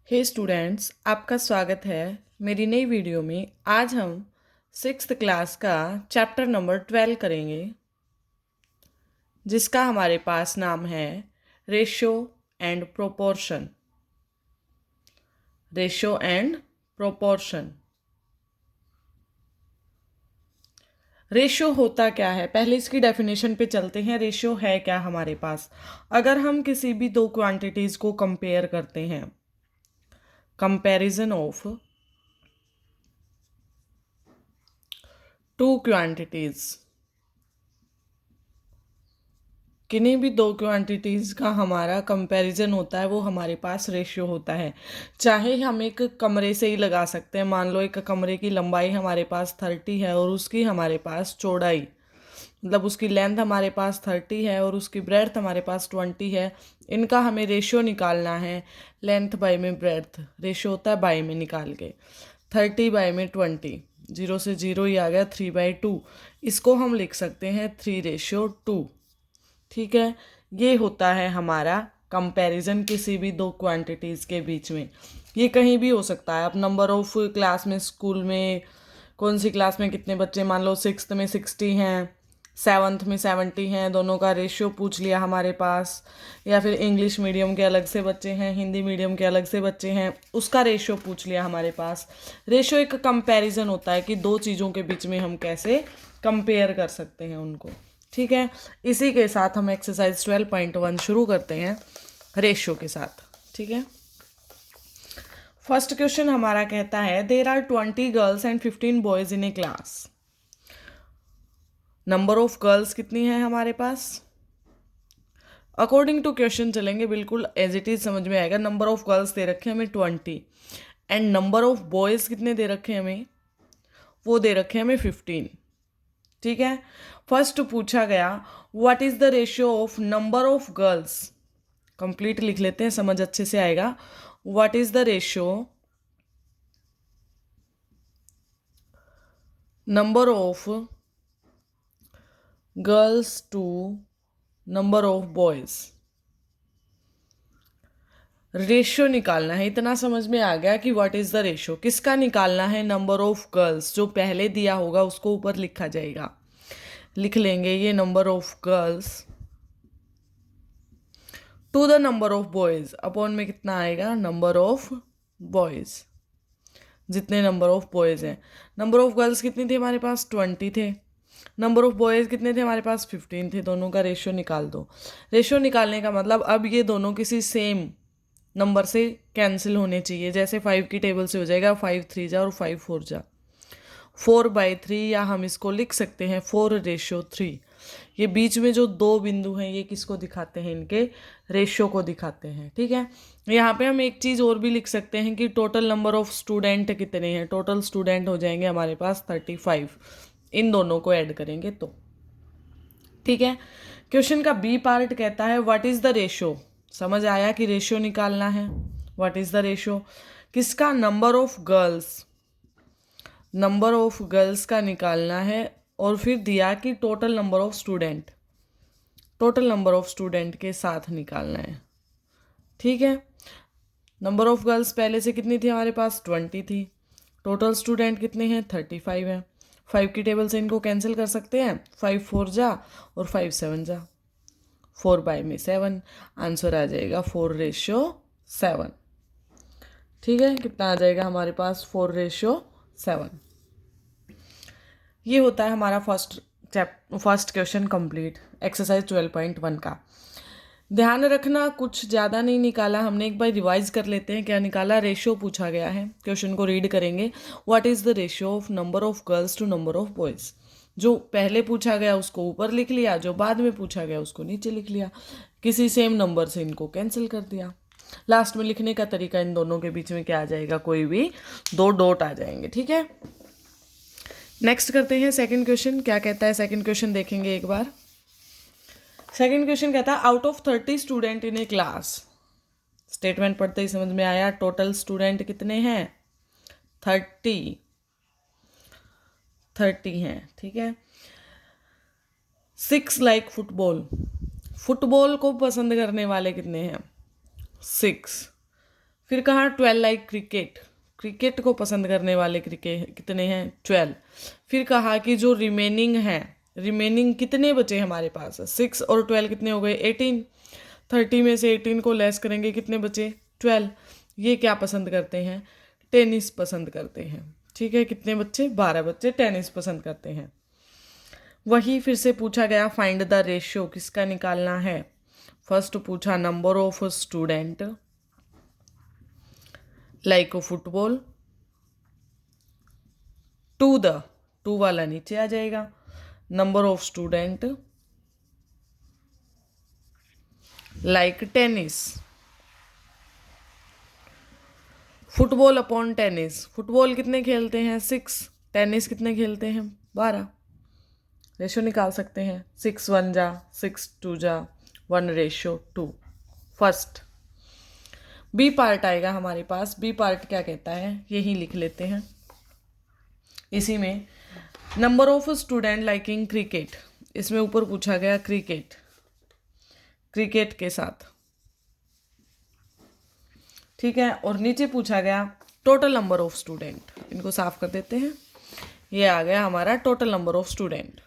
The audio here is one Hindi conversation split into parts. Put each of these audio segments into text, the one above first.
हे स्टूडेंट्स, आपका स्वागत है मेरी नई वीडियो में। आज हम 6th क्लास का चैप्टर नंबर 12 करेंगे, जिसका हमारे पास नाम है ratio and proportion. Ratio and proportion. Ratio होता क्या है, पहले इसकी डेफिनेशन पे चलते हैं। रेशो है क्या हमारे पास? अगर हम किसी भी दो क्वांटिटीज को कंपेयर करते हैं, कंपैरिजन ऑफ टू क्वांटिटीज, किन्हीं भी दो क्वांटिटीज़ का हमारा कंपैरिजन होता है, वो हमारे पास रेशियो होता है। चाहे हम एक कमरे से ही लगा सकते हैं। मान लो एक कमरे की लंबाई हमारे पास 30 है और उसकी हमारे पास चौड़ाई, मतलब उसकी लेंथ हमारे पास 30 है और उसकी ब्रेड्थ हमारे पास 20 है। इनका हमें रेशियो निकालना है। लेंथ बाई में ब्रेड्थ, रेशियो होता है बाई में निकाल के। 30 बाई में 20, 0 से 0 ही आ गया, 3/2। इसको हम लिख सकते हैं 3:2। ठीक है, ये होता है हमारा कंपैरिजन किसी भी दो क्वांटिटीज़ के बीच में। ये कहीं भी हो सकता है। अब नंबर ऑफ क्लास में, स्कूल में कौन सी क्लास में कितने बच्चे, मान लो 6th में 60 हैं, 7th में 70 हैं, दोनों का रेशियो पूछ लिया हमारे पास। या फिर इंग्लिश मीडियम के अलग से बच्चे हैं, हिंदी मीडियम के अलग से बच्चे हैं, उसका रेशियो पूछ लिया हमारे पास। रेशियो एक कंपैरिजन होता है कि दो चीज़ों के बीच में हम कैसे कंपेयर कर सकते हैं उनको। ठीक है, इसी के साथ हम एक्सरसाइज 12.1 शुरू करते हैं रेशियो के साथ। ठीक है, फर्स्ट क्वेश्चन हमारा कहता है there are 20 girls and 15 boys in a class. Number of girls कितनी है हमारे पास? अकॉर्डिंग टू क्वेश्चन चलेंगे, बिल्कुल एज इट इज समझ में आएगा। नंबर ऑफ गर्ल्स दे रखे हैं हमें 20 एंड नंबर ऑफ बॉयज कितने दे रखे हैं हमें? वो दे रखे हैं हमें 15। ठीक है, फर्स्ट पूछा गया what is the ratio of number of girls. Complete लिख लेते हैं, समझ अच्छे से आएगा। What is the ratio number of girls to number of boys. Ratio निकालना है, इतना समझ में आ गया कि व्हाट इज द रेशियो किसका निकालना है? नंबर ऑफ गर्ल्स, जो पहले दिया होगा उसको ऊपर लिखा जाएगा। लिख लेंगे ये number of girls to the number of boys, upon में कितना आएगा? नंबर ऑफ बॉयज, जितने नंबर ऑफ बॉयज हैं। नंबर ऑफ गर्ल्स कितनी थी हमारे पास? 20 थे। नंबर ऑफ बॉयज कितने थे हमारे पास? 15 थे। दोनों का रेशियो निकाल दो। रेशियो निकालने का मतलब अब ये दोनों किसी सेम नंबर से कैंसिल होने चाहिए। जैसे 5 की टेबल से हो जाएगा 5 3 जा और 5 4 जा, 4/3, या हम इसको लिख सकते हैं 4:3। ये बीच में जो दो बिंदु हैं ये किसको दिखाते हैं? इनके रेशियो को दिखाते हैं। ठीक है, यहाँ पे हम एक चीज़ और भी लिख सकते हैं कि टोटल नंबर ऑफ स्टूडेंट कितने हैं। टोटल स्टूडेंट हो जाएंगे हमारे पास 35, इन दोनों को ऐड करेंगे तो। ठीक है, क्वेश्चन का बी पार्ट कहता है व्हाट इज द रेशियो। समझ आया कि रेशियो निकालना है। व्हाट इज द रेशियो किसका? Number of girls, number of girls का निकालना है। और फिर दिया कि total number of student, total number of student के साथ निकालना है। ठीक है, नंबर ऑफ गर्ल्स पहले से कितनी थी हमारे पास? 20 थी। टोटल स्टूडेंट कितने हैं? 35 हैं। 5 की टेबल से इनको कैंसिल कर सकते हैं, 5 4 जा और 5 7 जा, 4/7। आंसर आ जाएगा 4:7। ठीक है, कितना आ जाएगा हमारे पास? 4:7। ये होता है हमारा फर्स्ट क्वेश्चन कंप्लीट, एक्सरसाइज 12.1 का। ध्यान रखना कुछ ज़्यादा नहीं निकाला हमने, एक बार रिवाइज कर लेते हैं क्या निकाला। रेशियो पूछा गया है, क्वेश्चन को रीड करेंगे। What is the ratio of number of girls to number of boys. जो पहले पूछा गया उसको ऊपर लिख लिया, जो बाद में पूछा गया उसको नीचे लिख लिया। किसी सेम नंबर से इनको कैंसिल कर दिया। लास्ट में लिखने का तरीका, इन दोनों के बीच में क्या आ जाएगा? कोई भी दो डॉट आ जाएंगे। ठीक है, नेक्स्ट करते हैं सेकंड क्वेश्चन। क्या कहता है सेकंड क्वेश्चन, देखेंगे एक बार। सेकंड क्वेश्चन कहता है out of 30 student in a class. Statement पढ़ते ही समझ में आया, टोटल स्टूडेंट कितने हैं? 30 हैं। ठीक है, 6 लाइक फुटबॉल, फुटबॉल को पसंद करने वाले कितने हैं? 6। फिर कहा 12 लाइक क्रिकेट, क्रिकेट को पसंद करने वाले क्रिकेट कितने हैं 12। फिर कहा कि जो रिमेनिंग है, रिमेनिंग कितने बचे हमारे पास, 6 और 12 कितने हो गए 18। 30 में से 18 को लेस करेंगे कितने बचे 12। ये क्या पसंद करते हैं, टेनिस पसंद करते हैं। ठीक है, कितने बच्चे 12 बच्चे टेनिस पसंद करते हैं। वही फिर से पूछा गया फाइंड द रेशियो, किसका निकालना है। फर्स्ट पूछा number of student like football to the, to वाला नीचे आ जाएगा, number of student like tennis, football upon tennis, football कितने खेलते हैं 6, टेनिस कितने खेलते हैं 12। रेशो निकाल सकते हैं, 6 1 जा 6 2 जा 1:2। फर्स्ट बी पार्ट आएगा हमारे पास, बी पार्ट क्या कहता है यही लिख लेते हैं। इसी में number of student liking cricket, इसमें ऊपर पूछा गया क्रिकेट, क्रिकेट के साथ, ठीक है। और नीचे पूछा गया टोटल नंबर ऑफ स्टूडेंट, इनको साफ कर देते हैं। ये आ गया हमारा total number of student.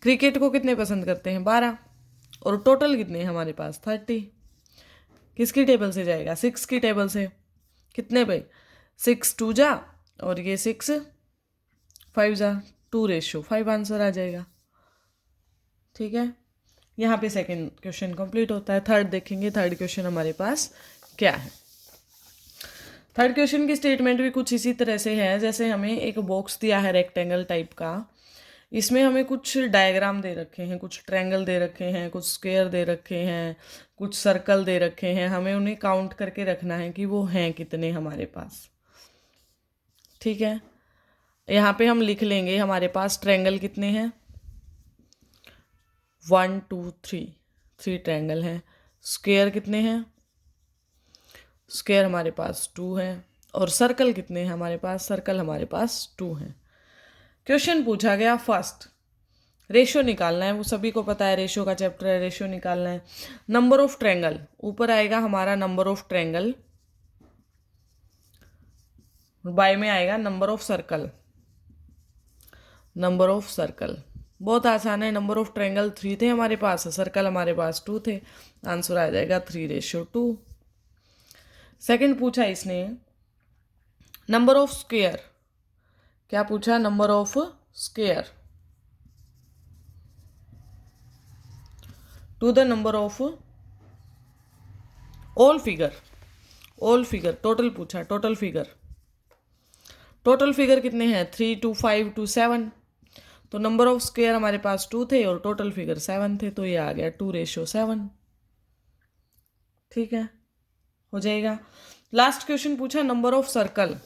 Cricket को कितने पसंद करते हैं 12, और टोटल कितने हैं हमारे पास 30। किसकी टेबल से जाएगा 6 की टेबल से, कितने पे 6 2 जा और ये 6 5 जा 2:5 आंसर आ जाएगा। ठीक है, यहाँ पे सेकंड क्वेश्चन कंप्लीट होता है। थर्ड देखेंगे, थर्ड क्वेश्चन हमारे पास क्या है। थर्ड क्वेश्चन की स्टेटमेंट भी कुछ इसी तरह से है, जैसे हमें एक बॉक्स दिया है रेक्टेंगल टाइप का, इसमें हमें कुछ डायग्राम दे रखे हैं, कुछ ट्रायंगल दे रखे हैं, कुछ स्क्वायर दे रखे हैं, कुछ सर्कल दे रखे हैं। हमें उन्हें काउंट करके रखना है कि वो हैं कितने हमारे पास। ठीक है, यहाँ पे हम लिख लेंगे हमारे पास ट्रायंगल कितने हैं 1 2 3, 3 ट्रायंगल हैं। स्क्वायर कितने हैं, स्क्वायर हमारे पास 2 हैं। और सर्कल कितने हैं हमारे पास, सर्कल हमारे पास 2 हैं। क्वेश्चन पूछा गया फर्स्ट रेशियो निकालना है, वो सभी को पता है, रेशियो का चैप्टर है, रेशियो निकालना है। नंबर ऑफ ट्रायंगल, ऊपर आएगा हमारा नंबर ऑफ ट्रायंगल, बाय में आएगा number of circle, number of circle. बहुत आसान है, नंबर ऑफ ट्रायंगल 3 थे हमारे पास, सर्कल हमारे पास 2 थे, आंसर आ जाएगा 3:2। सेकंड पूछा इसने नंबर ऑफ स्क्वायर, क्या पूछा number of square to the number of all figure, all figure total पूछा, टोटल फिगर, टोटल फिगर कितने हैं 3 2 5 2 7। तो नंबर ऑफ स्क्वायर हमारे पास 2 थे और टोटल फिगर 7 थे, तो ये आ गया 2:7। ठीक है, हो जाएगा। लास्ट क्वेश्चन पूछा नंबर ऑफ सर्कल,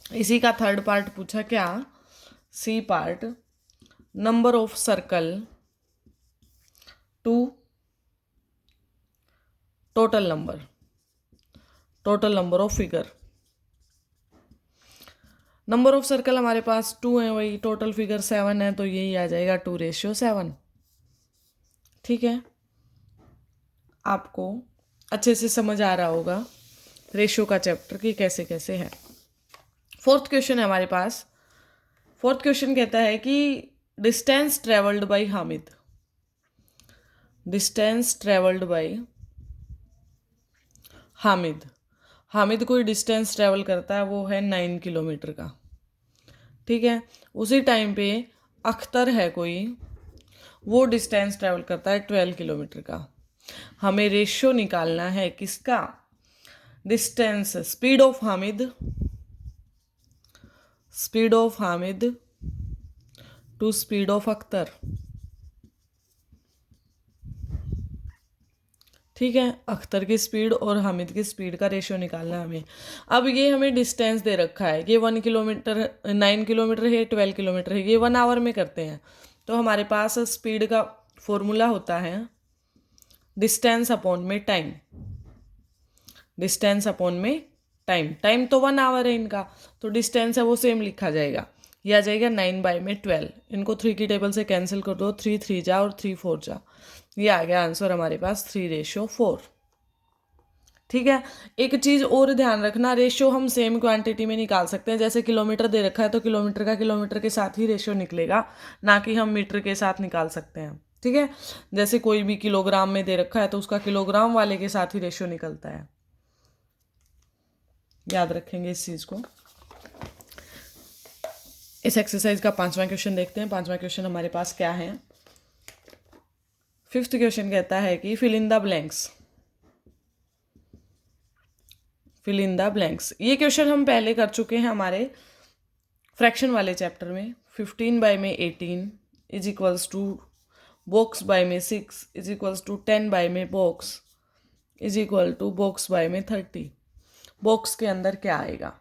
इसी का थर्ड पार्ट पूछा क्या, C part, number of circle to total number, total number of figure. Number of circle हमारे पास 2 है, वही टोटल फिगर 7 है, तो यही आ जाएगा 2:7। ठीक है, आपको अच्छे से समझ आ रहा होगा रेशियो का चैप्टर की कैसे कैसे है। फोर्थ क्वेश्चन है हमारे पास। फोर्थ क्वेश्चन कहता है कि distance travelled by Hamid, distance travelled by Hamid, Hamid कोई डिस्टेंस ट्रेवल करता है, वो है 9 किलोमीटर का। ठीक है, उसी टाइम पे अख्तर है कोई, वो डिस्टेंस ट्रेवल करता है 12 किलोमीटर का। हमें रेशियो निकालना है किसका, distance, speed of Hamid, speed of Hamid to speed of Akhtar. ठीक है, अख्तर की स्पीड और हामिद की स्पीड का रेशियो निकालना है हमें। अब ये हमें डिस्टेंस दे रखा है, ये 1 किलोमीटर 9 किलोमीटर है, 12 किलोमीटर है, ये 1 आवर में करते हैं। तो हमारे पास स्पीड का फॉर्मूला होता है डिस्टेंस अपॉन में टाइम, डिस्टेंस अपॉन में टाइम। टाइम तो 1 आवर है इनका, तो डिस्टेंस है वो सेम लिखा जाएगा। ये आ जाएगा 9/12। इनको 3 की टेबल से कैंसिल कर दो, 3 3 जा और 3 4 जा। ये आ गया आंसर हमारे पास 3:4। ठीक है। एक चीज़ और ध्यान रखना, रेशियो हम सेम क्वांटिटी में निकाल सकते हैं। जैसे किलोमीटर दे रखा है तो किलोमीटर का किलोमीटर के साथ ही रेशियो निकलेगा, ना कि हम मीटर के साथ निकाल सकते हैं। ठीक है। जैसे कोई भी किलोग्राम में दे रखा है तो उसका किलोग्राम वाले के साथ ही रेशियो निकलता है। याद रखेंगे इस चीज़ को। इस एक्सरसाइज का 5वां क्वेश्चन देखते हैं। 5वां क्वेश्चन हमारे पास क्या है। 5th क्वेश्चन कहता है कि fill in the blanks. Fill in the blanks, ये क्वेश्चन हम पहले कर चुके हैं हमारे फ्रैक्शन वाले चैप्टर में। 15/18 is equals to box by में 6 इज इक्वल्स टू 10 बाय में box is equal to box by में 30। बॉक्स के अंदर क्या आएगा।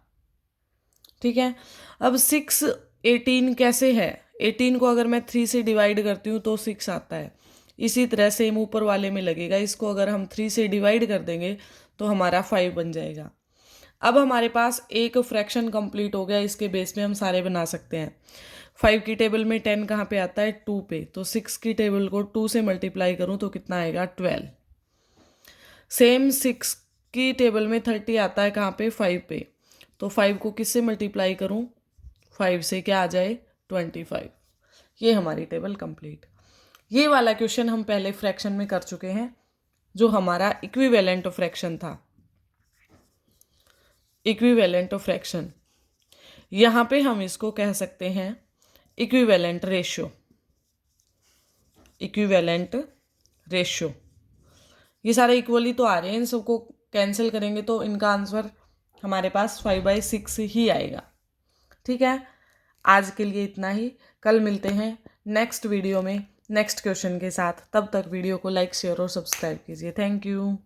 ठीक है। अब 6 18 कैसे है, 18 को अगर मैं 3 से डिवाइड करती हूँ तो 6 आता है। इसी तरह सेम ऊपर वाले में लगेगा, इसको अगर हम 3 से डिवाइड कर देंगे तो हमारा 5 बन जाएगा। अब हमारे पास एक फ्रैक्शन कंप्लीट हो गया, इसके बेस पे हम सारे बना सकते हैं। 5 की टेबल में 10 कहाँ पे आता है, 2 पे, तो 6 की टेबल को 2 से मल्टीप्लाई करूँ तो कितना आएगा, 12। सेम 6 की टेबल में 30 आता है कहाँ पे, 5 पे, तो 5 को किससे मल्टीप्लाई करूँ, 5 से, क्या आ जाए, 25। ये हमारी टेबल कंप्लीट। ये वाला क्वेश्चन हम पहले फ्रैक्शन में कर चुके हैं, जो हमारा इक्विवेलेंट ऑफ फ्रैक्शन था। इक्विवेलेंट ऑफ फ्रैक्शन, यहाँ पे हम इसको कह सकते हैं इक्विवेलेंट रेशियो। इक्विवेलेंट रेशियो, ये सारे इक्वली तो आ रहे हैं, इन सबको कैंसिल करेंगे तो इनका आंसर हमारे पास 5/6 ही आएगा। ठीक है। आज के लिए इतना ही, कल मिलते हैं नेक्स्ट वीडियो में नेक्स्ट क्वेश्चन के साथ। तब तक वीडियो को लाइक, शेयर और सब्सक्राइब कीजिए। Thank you.